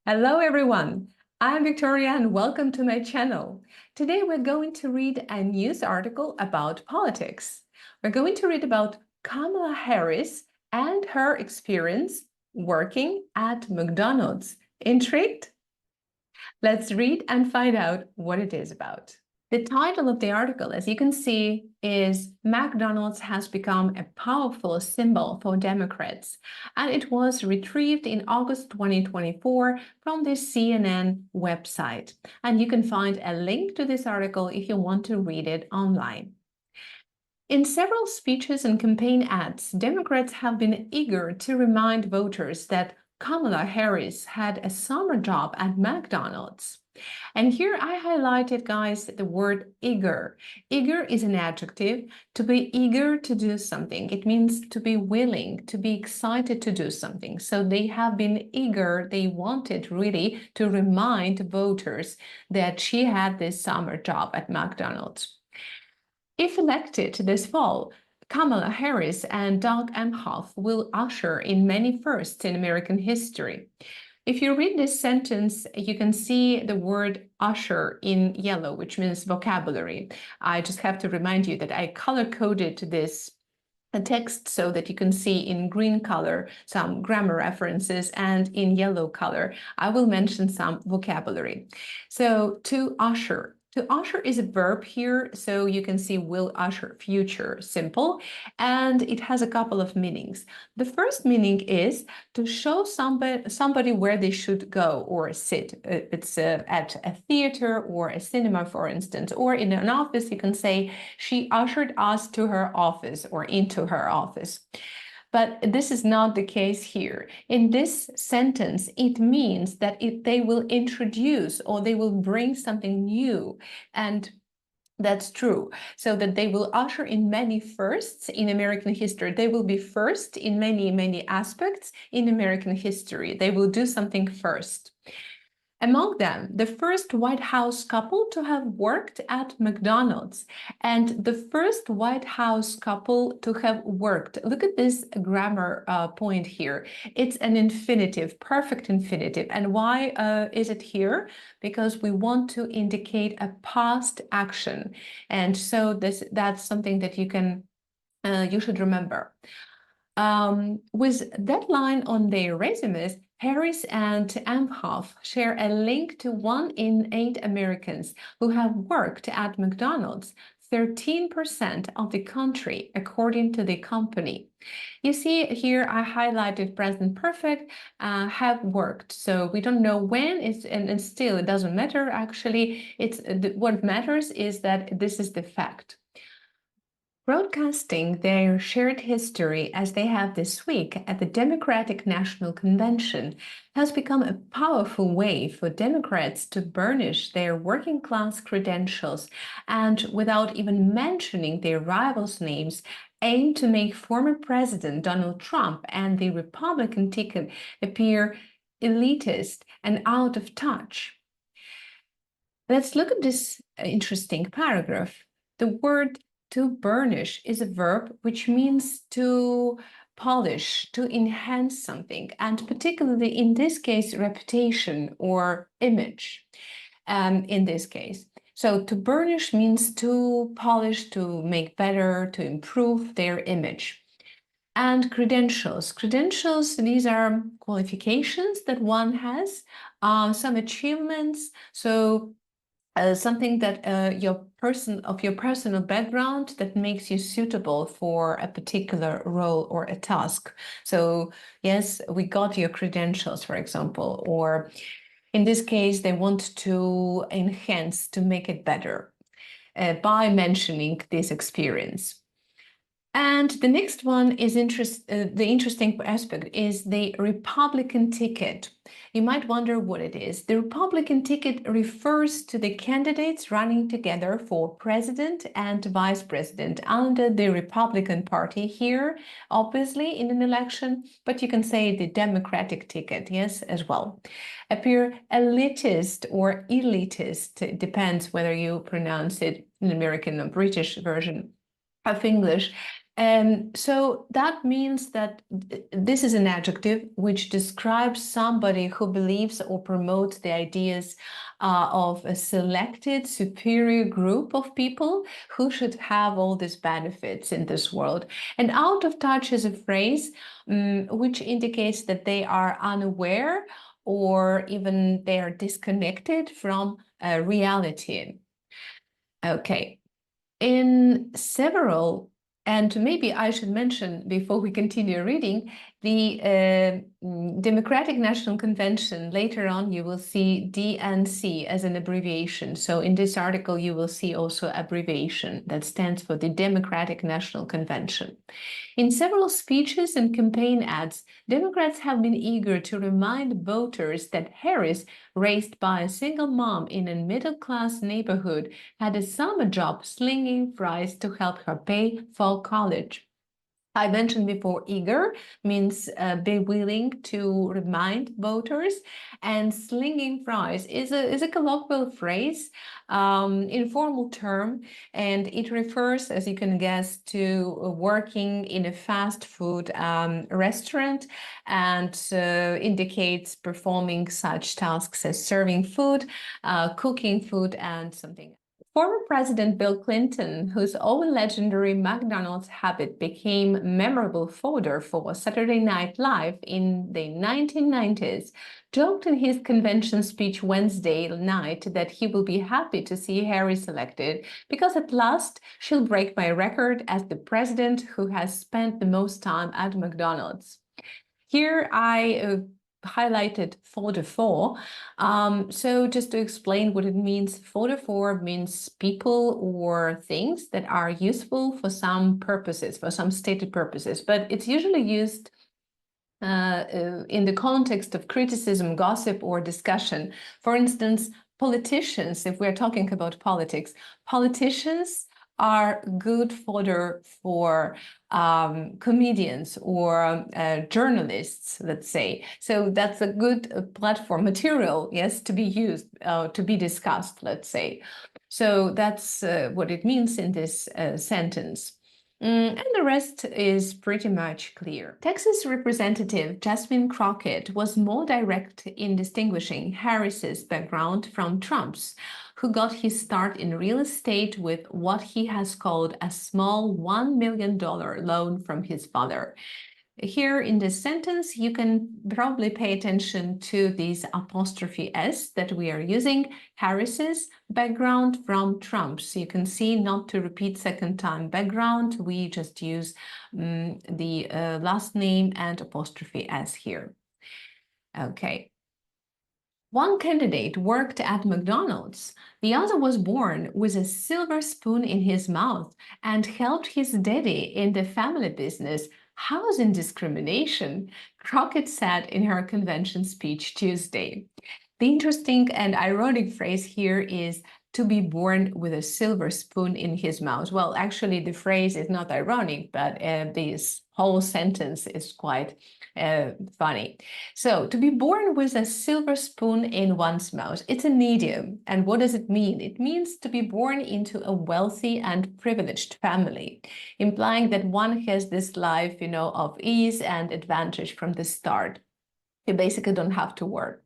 Hello everyone, I'm Victoria and welcome to my channel. Today we're going to read a news article about politics. We're going to read about Kamala Harris and her experience working at McDonald's. Intrigued? Let's read and find out what it is about. The title of the article, as you can see, is McDonald's has become a powerful symbol for Democrats, and it was retrieved in August 2024 from the CNN website. And you can find a link to this article if you want to read it online. In several speeches and campaign ads, Democrats have been eager to remind voters that Kamala Harris had a summer job at McDonald's. And here I highlighted, guys, the word eager. Eager is an adjective. To be eager to do something. It means to be willing, to be excited to do something. So they have been eager. They wanted really to remind voters that she had this summer job at McDonald's. If elected this fall, Kamala Harris and Doug Emhoff will usher in many firsts in American history. If you read this sentence, you can see the word usher in yellow, which means vocabulary. I just have to remind you that I color-coded this text so that you can see in green color some grammar references, and in yellow color I will mention some vocabulary. So to usher is a verb here, so you can see will usher, future simple, and it has a couple of meanings. The first meaning is to show somebody where they should go or sit. It's at a theater or a cinema, for instance, or in an office. You can say she ushered us to her office or into her office. But this is not the case here. In this sentence, it means that they will introduce or they will bring something new, and that's true. So that they will usher in many firsts in American history. They will be first in many, many aspects in American history. They will do something first. Among them, the first White House couple to have worked at McDonald's, and the first White House couple to have worked. Look at this grammar point here. It's an infinitive, perfect infinitive. And why is it here? Because we want to indicate a past action. And so that's something that you should remember. With that line on their resumes, Harris and Emhoff share a link to 1 in 8 Americans who have worked at McDonald's, 13% of the country, according to the company. You see here, I highlighted present perfect, have worked. So we don't know when, and still it doesn't matter, actually. What matters is that this is the fact. Broadcasting their shared history as they have this week at the Democratic National Convention has become a powerful way for Democrats to burnish their working class credentials and, without even mentioning their rivals' names, aim to make former President Donald Trump and the Republican ticket appear elitist and out of touch. Let's look at this interesting paragraph. The word to burnish is a verb which means to polish, to enhance something, and particularly in this case, reputation or image, in this case. So to burnish means to polish, to make better, to improve their image. And credentials. Credentials, these are qualifications that one has, some achievements. So something that your personal background that makes you suitable for a particular role or a task. So yes, we got your credentials, for example, or in this case, they want to enhance, to make it better by mentioning this experience. And the next one is the interesting aspect is the Republican ticket. You might wonder what it is. The Republican ticket refers to the candidates running together for president and vice president under the Republican Party here, obviously in an election, but you can say the Democratic ticket, yes, as well. Appear elitist or elitist, it depends whether you pronounce it in American or British version of English, So that means that this is an adjective which describes somebody who believes or promotes the ideas of a selected superior group of people who should have all these benefits in this world. And out of touch is a phrase which indicates that they are unaware or even they are disconnected from reality. Okay. In several, and maybe I should mention before we continue reading, the Democratic National Convention, later on you will see DNC as an abbreviation. So in this article, you will see also abbreviation that stands for the Democratic National Convention. In several speeches and campaign ads, Democrats have been eager to remind voters that Harris, raised by a single mom in a middle-class neighborhood, had a summer job slinging fries to help her pay for college. I mentioned before, eager means be willing to remind voters, and slinging fries is a colloquial phrase, informal term, and it refers, as you can guess, to working in a fast food restaurant, and indicates performing such tasks as serving food, cooking food, and something. Former President Bill Clinton, whose own legendary McDonald's habit became memorable fodder for Saturday Night Live in the 1990s, joked in his convention speech Wednesday night that he will be happy to see Harris elected because at last she'll break my record as the president who has spent the most time at McDonald's. Here I highlighted fodder for. So just to explain what it means, fodder for means people or things that are useful for some purposes, for some stated purposes, but it's usually used in the context of criticism, gossip, or discussion. For instance, politicians, if we're talking about politics, politicians are good fodder for comedians or journalists, let's say. So that's a good platform material, yes, to be used, to be discussed, let's say. So that's what it means in this sentence. And the rest is pretty much clear. Texas Representative Jasmine Crockett was more direct in distinguishing Harris's background from Trump's, who got his start in real estate with what he has called a small $1 million loan from his father. Here in this sentence, you can probably pay attention to this apostrophe S that we are using, Harris's background from Trump's. You can see, not to repeat second time background, we just use the last name and apostrophe S here. Okay. One candidate worked at McDonald's. The other was born with a silver spoon in his mouth and helped his daddy in the family business. Housing discrimination, Crockett said in her convention speech Tuesday. The interesting and ironic phrase here is to be born with a silver spoon in his mouth. Well, actually, the phrase is not ironic, but this whole sentence is quite funny. So, to be born with a silver spoon in one's mouth, it's an idiom. And what does it mean? It means to be born into a wealthy and privileged family, implying that one has this life, of ease and advantage from the start. You basically don't have to work.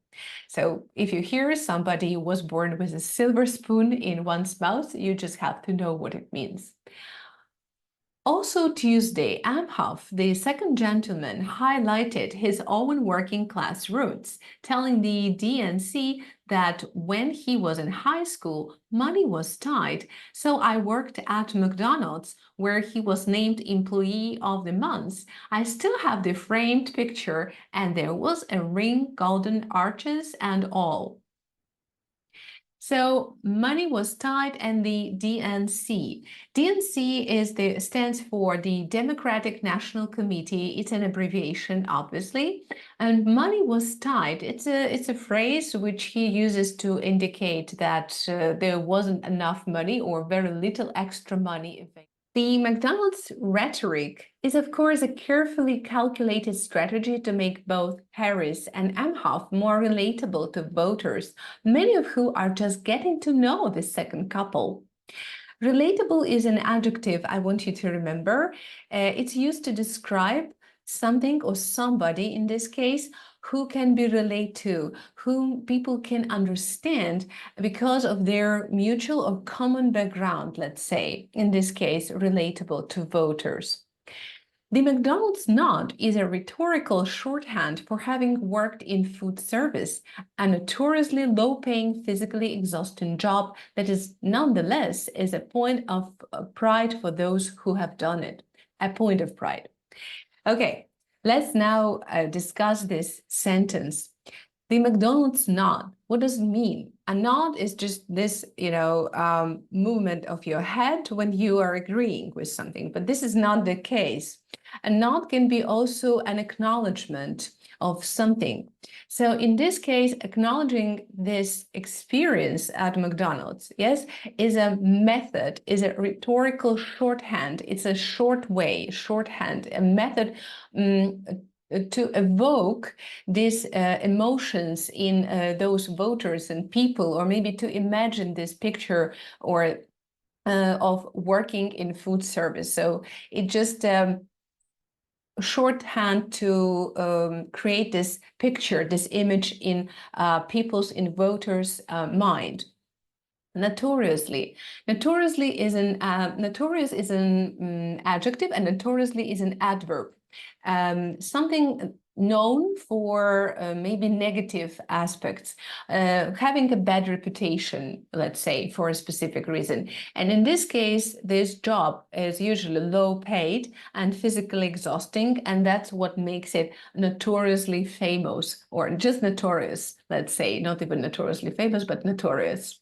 So if you hear somebody was born with a silver spoon in one's mouth, you just have to know what it means. Also Tuesday, Amhoff, the second gentleman, highlighted his own working class roots, telling the DNC that when he was in high school, money was tight, so I worked at McDonald's, where he was named Employee of the Month. I still have the framed picture, and there was a ring, golden arches, and all. So money was tight, and the DNC. DNC stands for the Democratic National Committee. It's an abbreviation, obviously. And money was tight. It's a phrase which he uses to indicate that there wasn't enough money or very little extra money available. The McDonald's rhetoric is, of course, a carefully calculated strategy to make both Harris and Amhoff more relatable to voters, many of whom are just getting to know the second couple. Relatable is an adjective I want you to remember. It's used to describe something or somebody, in this case, who can be related to, whom people can understand because of their mutual or common background, let's say, in this case, relatable to voters. The McDonald's nod is a rhetorical shorthand for having worked in food service, a notoriously low-paying, physically exhausting job that is nonetheless is a point of pride for those who have done it. A point of pride. Okay, let's now discuss this sentence. The McDonald's nod, what does it mean? A nod is just this, movement of your head when you are agreeing with something, but this is not the case. A nod can be also an acknowledgement of something. So in this case, acknowledging this experience at McDonald's, yes, is a method, is a rhetorical shorthand. It's a short way, shorthand, a method to evoke these emotions in those voters and people, or maybe to imagine this picture or of working in food service. So it just shorthand to create this picture, this image in people's, in voters' mind. Notoriously. Notoriously is an notorious is an adjective, and notoriously is an adverb. Something known for maybe negative aspects, having a bad reputation, let's say, for a specific reason. And in this case, this job is usually low paid and physically exhausting, and that's what makes it notoriously famous, or just notorious, let's say, not even notoriously famous, but notorious.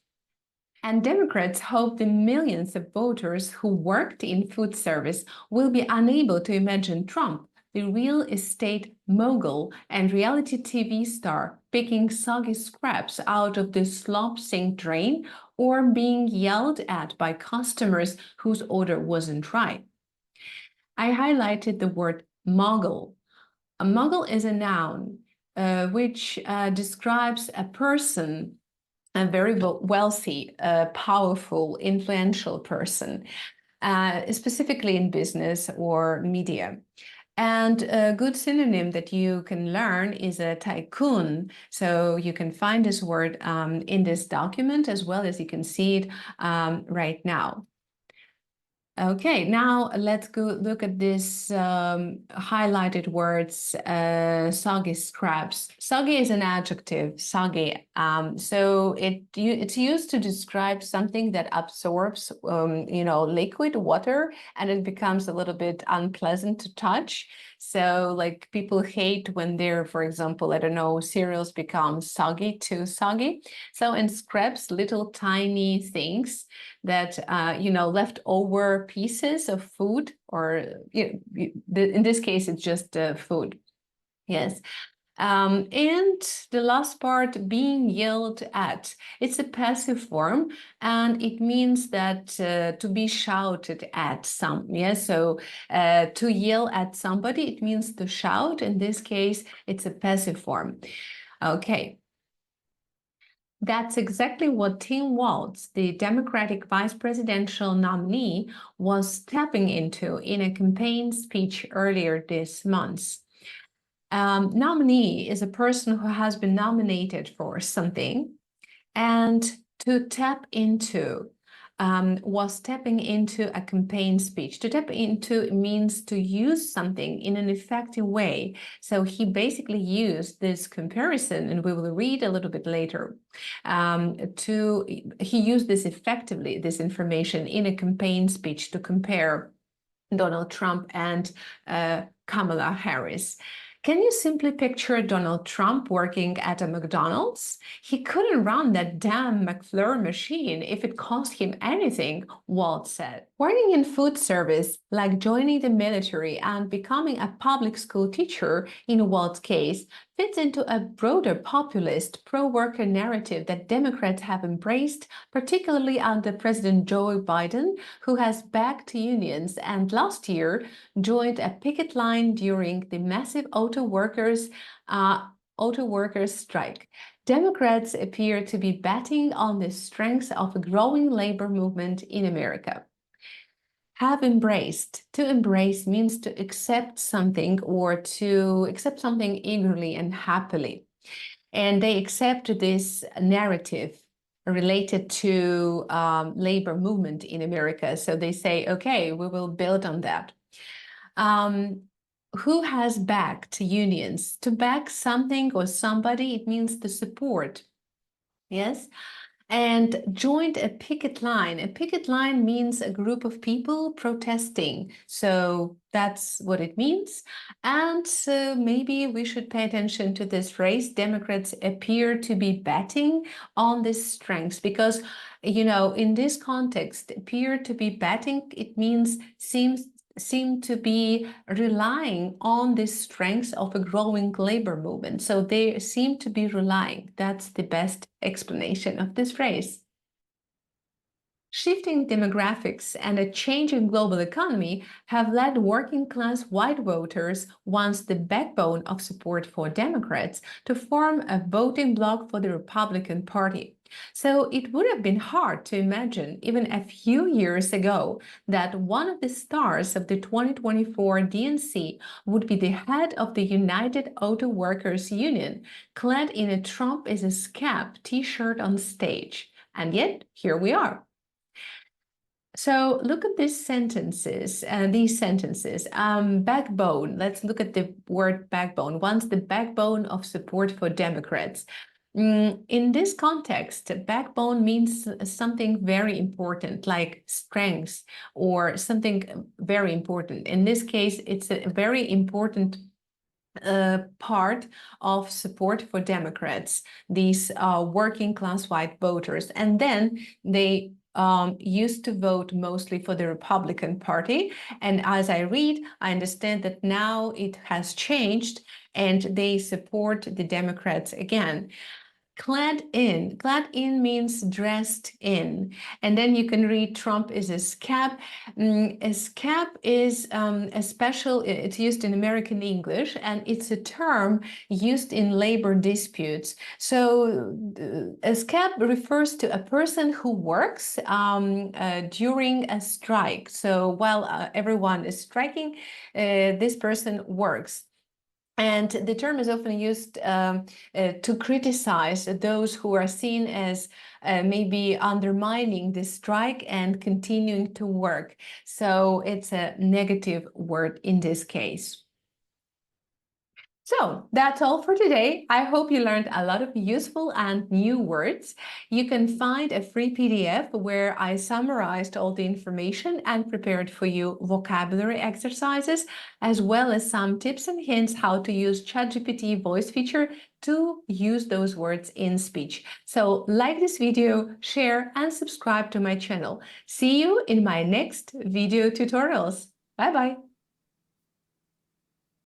And Democrats hope the millions of voters who worked in food service will be unable to imagine Trump, the real estate mogul and reality TV star, picking soggy scraps out of the slop sink drain or being yelled at by customers whose order wasn't right. I highlighted the word mogul. A mogul is a noun which describes a person, a very wealthy, powerful, influential person, specifically in business or media. And a good synonym that you can learn is a tycoon. So you can find this word in this document, as well as you can see it right now. Okay, now let's go look at this highlighted words, soggy scraps. Soggy is an adjective, soggy. So it's used to describe something that absorbs, liquid water, and it becomes a little bit unpleasant to touch. So like people hate when they're, for example, I don't know, cereals become soggy, too soggy. So in scraps, little tiny things that leftover pieces of food, or in this case it's just food. Yes. And the last part, being yelled at, it's a passive form, and it means that to be shouted at so to yell at somebody, it means to shout. In this case, it's a passive form. Okay. That's exactly what Tim Walz, the Democratic vice presidential nominee, was tapping into in a campaign speech earlier this month. Nominee is a person who has been nominated for something, and to tap into was tapping into a campaign speech. To tap into means to use something in an effective way. So he basically used this comparison, and we will read a little bit later, he used this effectively, this information in a campaign speech to compare Donald Trump and Kamala Harris. Can you simply picture Donald Trump working at a McDonald's? He couldn't run that damn McFlurry machine if it cost him anything, Walt said. Working in food service, like joining the military and becoming a public school teacher, in Walt's case, fits into a broader populist, pro-worker narrative that Democrats have embraced, particularly under President Joe Biden, who has backed unions and last year joined a picket line during the massive auto workers strike. Democrats appear to be betting on the strength of a growing labor movement in America. Have embraced. To embrace means to accept something or to accept something eagerly and happily. And they accept this narrative related to labor movement in America. So they say, okay, we will build on that. Who has backed unions? To back something or somebody, it means to support. Yes. And joined a picket line. A picket line means a group of people protesting. So that's what it means. And maybe we should pay attention to this phrase. Democrats appear to be betting on this strength because, in this context, appear to be betting, it means seem to be relying on the strength of a growing labor movement. So they seem to be relying. That's the best explanation of this phrase. Shifting demographics and a changing global economy have led working-class white voters, once the backbone of support for Democrats, to form a voting bloc for the Republican Party. So it would have been hard to imagine, even a few years ago, that one of the stars of the 2024 DNC would be the head of the United Auto Workers Union, clad in a Trump is a scab t-shirt on stage. And yet, here we are. So look at these sentences. Backbone. Let's look at the word backbone. Once the backbone of support for Democrats. In this context, backbone means something very important, like strength or something very important. In this case, it's a very important part of support for Democrats, these working class white voters. And then they used to vote mostly for the Republican Party. And as I read, I understand that now it has changed and they support the Democrats again. Clad in means dressed in. And then you can read Trump is a scab. A scab is a special, it's used in American English, and it's a term used in labor disputes. So a scab refers to a person who works during a strike. So while everyone is striking, this person works. And the term is often used to criticize those who are seen as maybe undermining the strike and continuing to work. So it's a negative word in this case. So that's all for today. I hope you learned a lot of useful and new words. You can find a free PDF where I summarized all the information and prepared for you vocabulary exercises, as well as some tips and hints how to use ChatGPT voice feature to use those words in speech. So like this video, share, and subscribe to my channel. See you in my next video tutorials. Bye-bye.